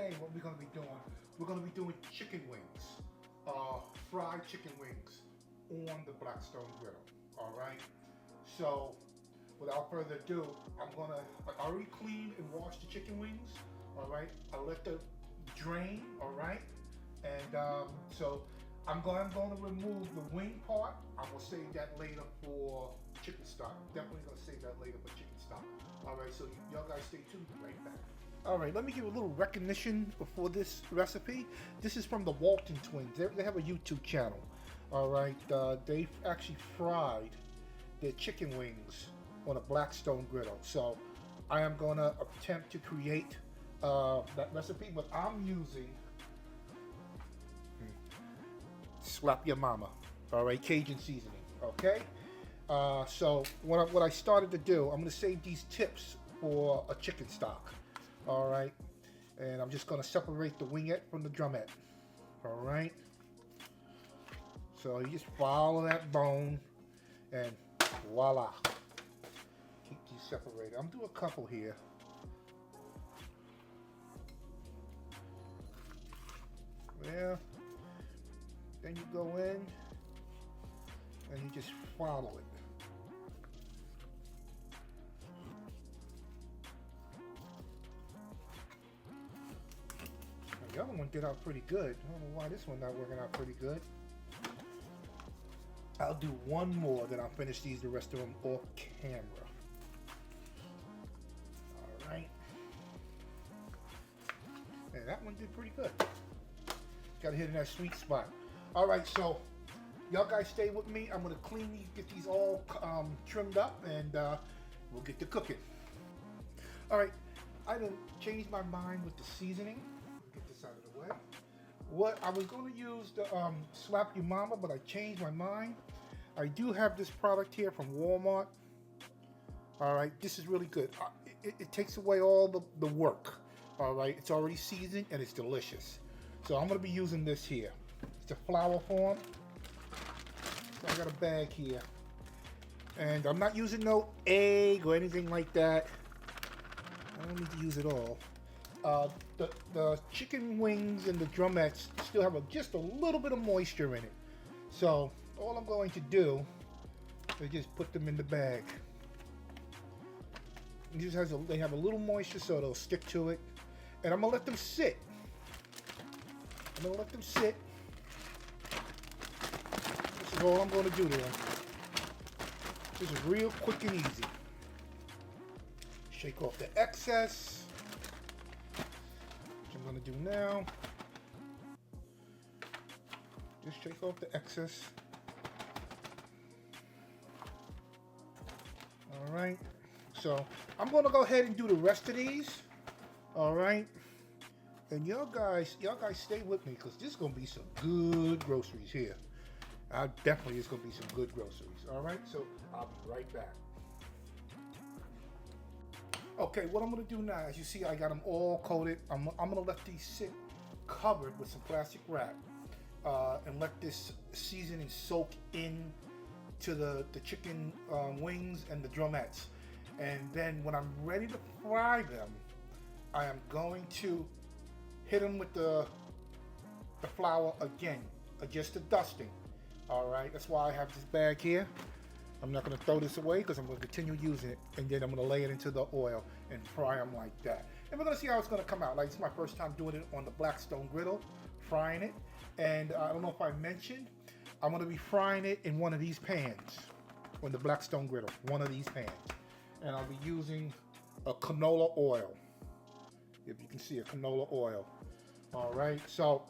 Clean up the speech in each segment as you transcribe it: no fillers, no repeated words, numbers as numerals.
today what we're going to be doing, we're going to be doing chicken wings, fried chicken wings on the Blackstone griddle. All right. So without further ado, I already cleaned and washed the chicken wings. All right. I let them drain. All right. And so I'm going to remove the wing part. I'm going to save that later for chicken stock. Definitely going to save that later for chicken stock. All right, so y'all guys stay tuned. Be right back. All right, let me give a little recognition for this recipe. This is from the Walton twins. They have a YouTube channel. All right, they actually fried their chicken wings on a Blackstone griddle. So I am going to attempt to create that recipe, but I'm using Slap Your Mama, all right, Cajun seasoning, okay? So what I started to do, I'm gonna save these tips for a chicken stock, all right? And I'm just gonna separate the wingette from the drumette, all right? So you just follow that bone and voila. Keep these separated. I'm doing a couple here. Yeah. Then you go in and you just follow it. The other one did out pretty good. I don't know why this one not working out pretty good. I'll do one more, then I'll finish the rest of them off camera. All right. And that one did pretty good. Got to hit in that sweet spot. All right, so y'all guys stay with me. I'm gonna clean these, get these all trimmed up, and we'll get to cooking. All right, I done changed my mind with the seasoning. Get this out of the way. What I was gonna use the Slap Your Mama, but I changed my mind. I do have this product here from Walmart. All right, this is really good. It takes away all the work. All right, it's already seasoned and it's delicious. So I'm gonna be using this here. It's a flour form. So I got a bag here. And I'm not using no egg or anything like that. I don't need to use it all. The chicken wings and the drumettes still have just a little bit of moisture in it. So all I'm going to do is just put them in the bag. It just has they have a little moisture, so they'll stick to it. And I'm gonna let them sit. I'm gonna let them sit. This is all I'm gonna do to them. This is real quick and easy. Shake off the excess, which I'm gonna do now. Just shake off the excess. All right. So I'm gonna go ahead and do the rest of these. All right. And y'all guys stay with me because this is gonna be some good groceries here. Definitely is gonna be some good groceries. All right. So I'll be right back. Okay, what I'm gonna do now, as you see, I got them all coated. I'm gonna let these sit covered with some plastic wrap and let this seasoning soak in to the chicken wings and the drumettes. And then when I'm ready to fry them, I am going to hit them with the flour again, just a dusting. All right, that's why I have this bag here. I'm not going to throw this away because I'm going to continue using it, and then I'm going to lay it into the oil and fry them like that. And we're going to see how it's going to come out. Like, it's my first time doing it on the Blackstone griddle, frying it. And I don't know if I mentioned, I'm going to be frying it in one of these pans, on the Blackstone griddle, one of these pans. And I'll be using a canola oil. If you can see, a canola oil. All right, so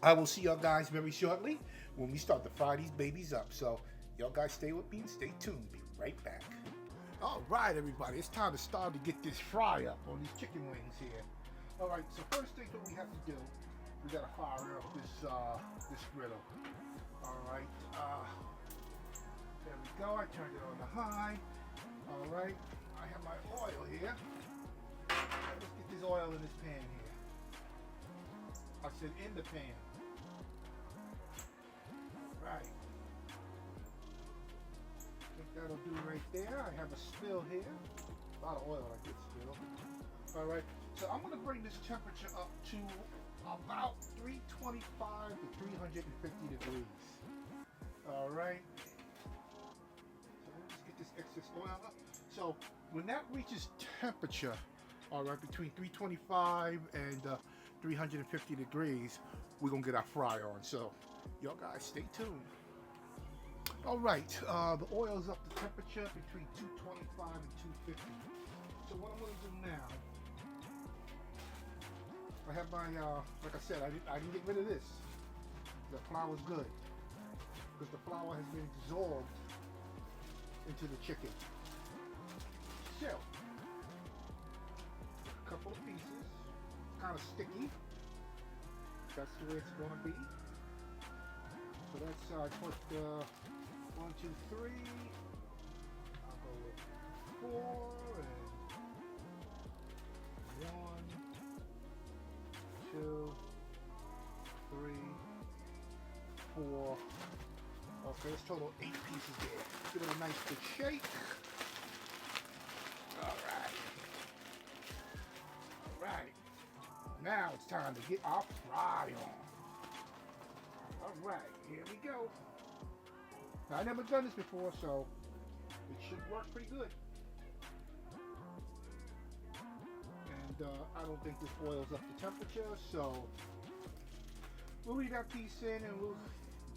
I will see y'all guys very shortly when we start to fry these babies up. So y'all guys stay with me and stay tuned. Be right back. All right, everybody, it's time to start to get this fry up on these chicken wings here. All right, so first thing that we have to do, we gotta fire up this griddle. All right, there we go. I turned it on to high. All right, I have my oil here. Let's get this oil in this pan here. I said in the pan. Right. I think that'll do right there. I have a spill here. A lot of oil I get spilled. All right. So I'm gonna bring this temperature up to about 325 to 350 degrees. All right. So let's get this excess oil up. So when that reaches temperature, all right, between 325 and 350 degrees, we're gonna get our fry on. So y'all guys stay tuned. All right, the oil's up to temperature between 225 and 250. So what I'm gonna do now, I have my, like I said, I didn't get rid of this. The flour's good because the flour has been absorbed into the chicken. So, a couple of pieces, kind of sticky. That's the way it's gonna be. So that's, I put 1, 2, 3. I'll go with 4 and 1, 2, 3, 4. Okay, let's total 8 pieces there. Give it a nice good shake. Alright. Alright. Now it's time to get our fry on. Alright, here we go. Now, I never done this before, so it should work pretty good. And I don't think this oil's up to temperature, so we'll leave that piece in and we'll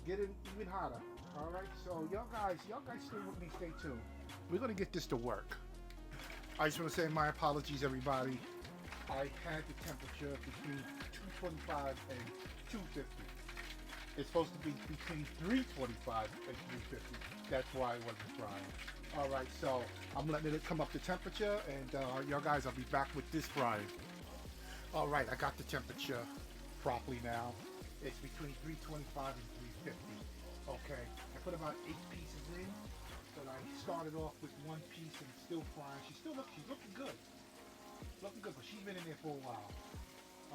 get it even hotter. All right, so y'all guys stay with me, stay tuned. We're gonna get this to work. I just want to say my apologies, everybody. I had the temperature between 225 and 250. It's supposed to be between 325 and 350. That's why it wasn't frying. All right, so I'm letting it come up to temperature, and y'all guys, I'll be back with this frying. All right, I got the temperature properly now. It's between 325 and 350. Okay, I put about 8 pieces in, but I started off with 1 piece and still frying. She's looking good. Looking good, but she's been in there for a while.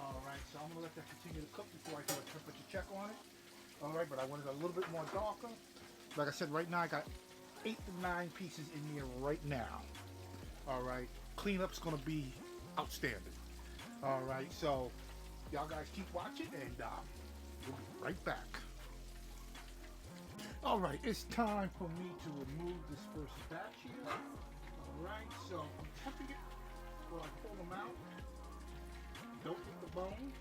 All right, so I'm gonna let that continue to cook before I do a temperature check on it. All right, but I want it a little bit more darker. Like I said, right now I got 8 to 9 pieces in here right now. All right, cleanup's gonna be outstanding. All right, so y'all guys keep watching, and we'll be right back. All right, it's time for me to remove this first batch here. All right, so I'm temping it while I pull them out. Don't hit the bone.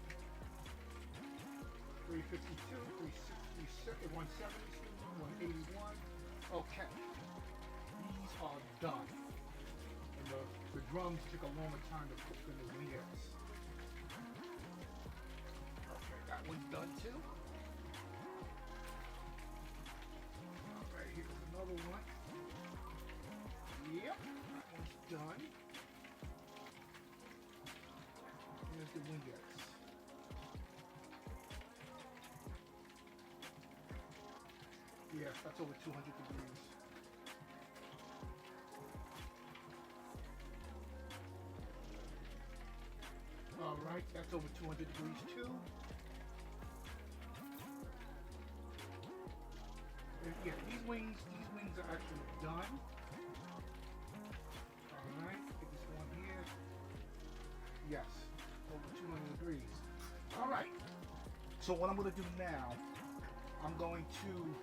352, 360, 170, 181. Okay, these are done. And the drums took a longer time to cook than the wings. Okay, that one's done too. Alright, here's another one. Yep, that one's done. Here's the wingettes. Yes, that's over 200 degrees. All right, that's over 200 degrees too. And yeah, these wings are actually done. All right, get this one here. Yes, over 200 degrees. All right. So what I'm going to do now, I'm going to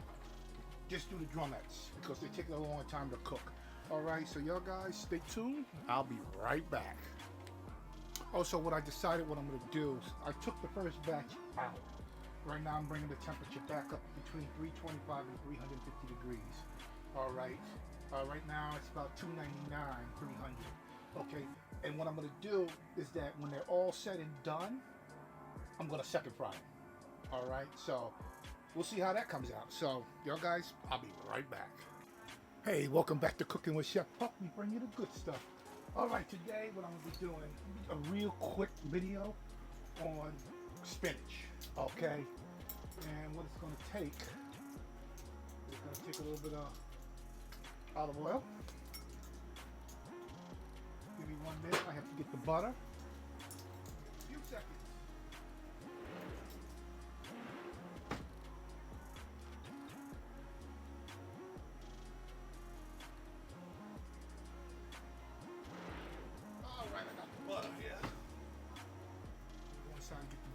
just do the drumettes because they take a long time to cook. All right, so y'all guys stay tuned. I'll be right back. Also, what I decided what I'm going to do is I took the first batch out. Right now I'm bringing the temperature back up between 325 and 350 degrees. All right. Right now it's about 299, 300. Okay. And what I'm going to do is that when they're all said and done, I'm going to second fry them. All right. So we'll see how that comes out. So y'all guys, I'll be right back. Hey, welcome back to Cooking with Chef Puck. We bring you the good stuff. All right, today what I'm going to be doing, a real quick video on spinach, okay? And what it's going to take, it's going to take a little bit of olive oil. Give me 1 minute, I have to get the butter. A few seconds. All right, I got the butter here.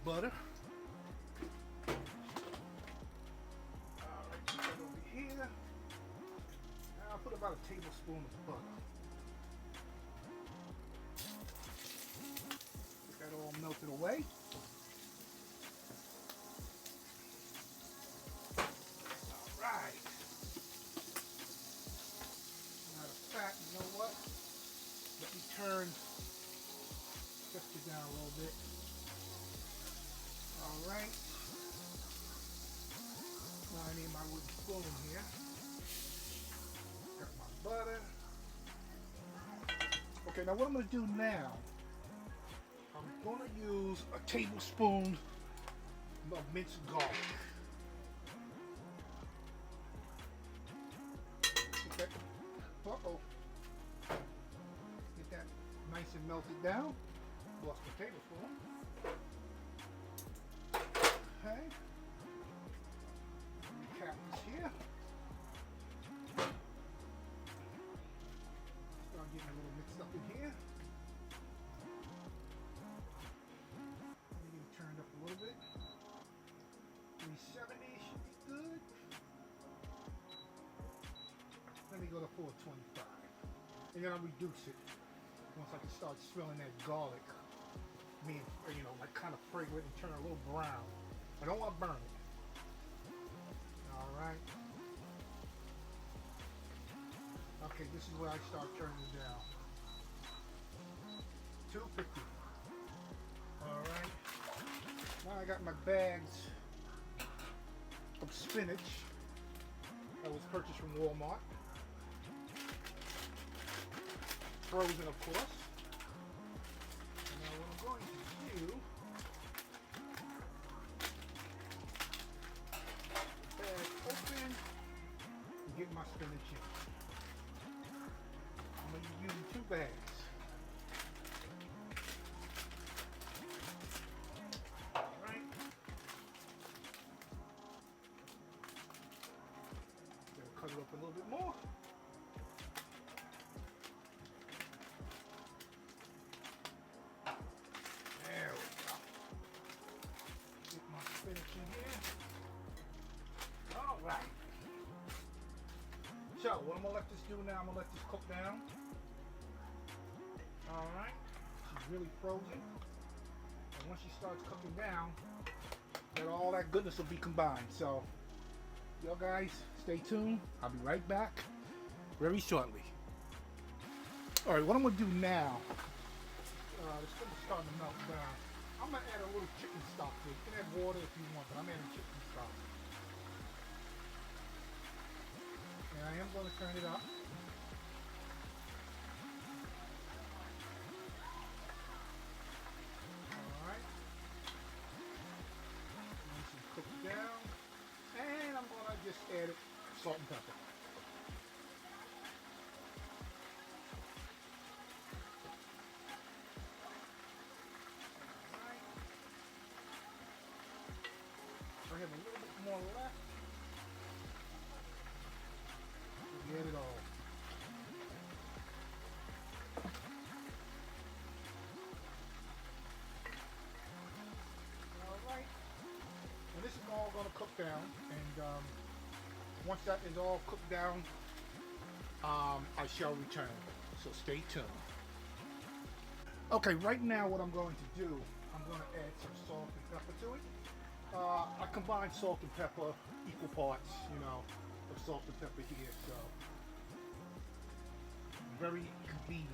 butter. Alright, put that over here. Now I'll put about a tablespoon of butter. Get that all melted away. Alright. Matter of fact, you know what? Let me turn it down a little bit. Alright. Now I need my wooden spoon here. Got my butter. Okay, now what I'm going to do now, I'm going to use a tablespoon of minced garlic. Okay. Uh-oh. Get that nice and melted down. Lost my tablespoon. Okay. Cap this here. Start getting a little mixed up in here. Maybe turned up a little bit. 370 should be good. Let me go to 425. And then I'll reduce it once I can start smelling that garlic. You know, like kind of fragrant and turn a little brown. I don't want to burn it. Alright. Okay, this is where I start turning it down. 250. Alright. Now I got my bags of spinach that was purchased from Walmart. Frozen, of course. Now what I'm going to do, bag open, and get my spinach in. I'm going to be using 2 bags. Alright. Gonna cut it up a little bit more. So, what I'm going to let this do now, I'm going to let this cook down. Alright. She's really frozen. And once she starts cooking down, then all that goodness will be combined. So, y'all guys, stay tuned. I'll be right back very shortly. Alright, what I'm going to do now, this thing is starting to melt down. I'm going to add a little chicken stock to it. You can add water if you want, but I'm adding chicken stock. And I am going to turn it up. Alright. Nice and cooked down. And I'm going to just add it salt and pepper. Alright. I have a little bit more left. Get it all. Alright. And this is all going to cook down. And once that is all cooked down, I shall return. So stay tuned. Okay, right now what I'm going to do, I'm going to add some salt and pepper to it. I combine salt and pepper equal parts, you know, of salt and pepper here, so very convenient.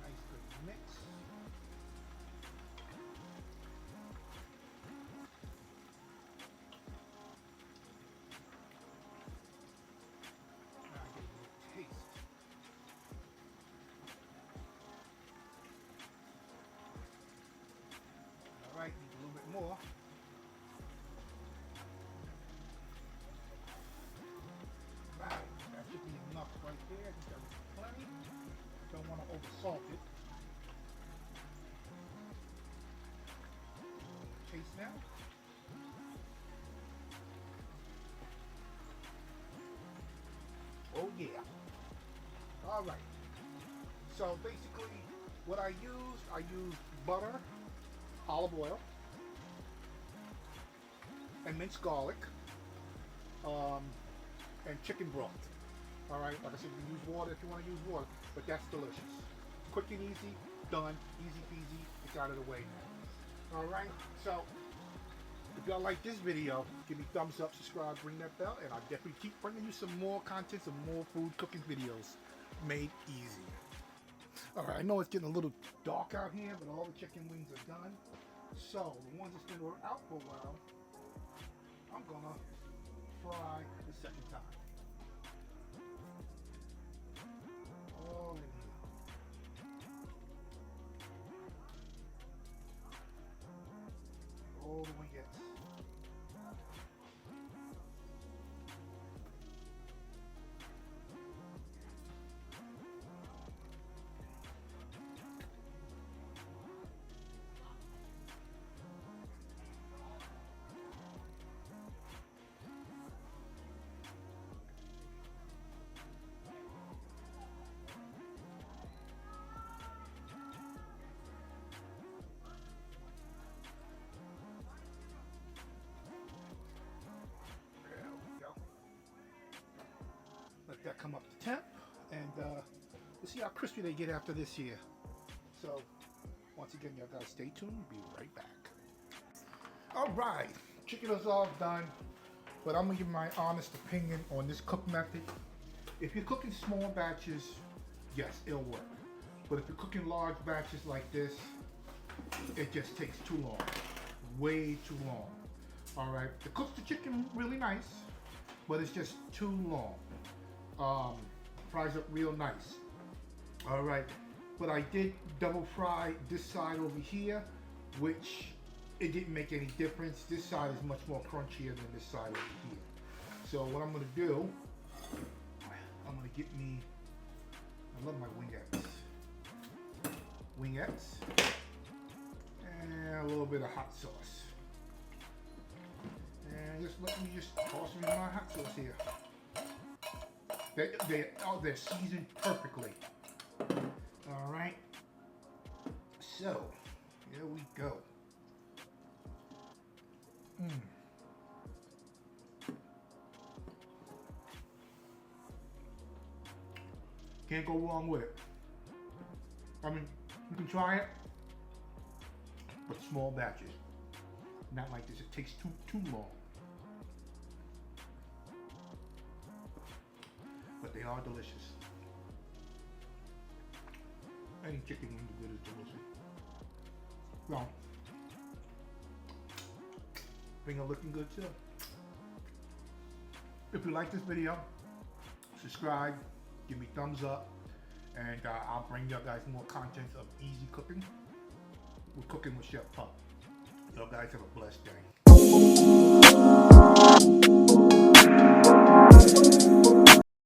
Nice good mix. Now I get a little taste. All right, need a little bit more. Right there, I think that was plenty. Don't want to oversalt it. Taste now. Oh yeah. All right. So basically, What I used butter, olive oil, and minced garlic, and chicken broth. All right, like I said, you can use water if you want to use water, but that's delicious. Quick and easy, done, easy peasy, it's out of the way now. All right, so if y'all like this video, give me thumbs up, subscribe, ring that bell, and I'll definitely keep bringing you some more content, some more food cooking videos made easy. All right, I know it's getting a little dark out here, but all the chicken wings are done. So the ones that's been out for a while, I'm gonna fry the second time. Oh, all the way, yes. Let that come up to temp, and we'll see how crispy they get after this here. So, once again, y'all gotta stay tuned. Be right back. All right, chicken is all done, but I'm gonna give my honest opinion on this cook method. If you're cooking small batches, yes, it'll work. But if you're cooking large batches like this, it just takes too long, way too long. All right, it cooks the chicken really nice, but it's just too long. Fries up real nice. All right, but I did double fry this side over here, which it didn't make any difference. This side is much more crunchier than this side over here. So what I'm gonna do, I'm gonna get me, I love my wingettes, and a little bit of hot sauce. And just let me just toss me my hot sauce here. They're seasoned perfectly. All right. So here we go. Can't go wrong with it. I mean, you can try it, but small batches. Not like this. It takes too long. But they are delicious. Any chicken wing good is delicious. Well, finger looking good too. If you like this video, subscribe, give me thumbs up, and I'll bring you guys more content of easy cooking. We're cooking with Chef Pup. Y'all guys have a blessed day.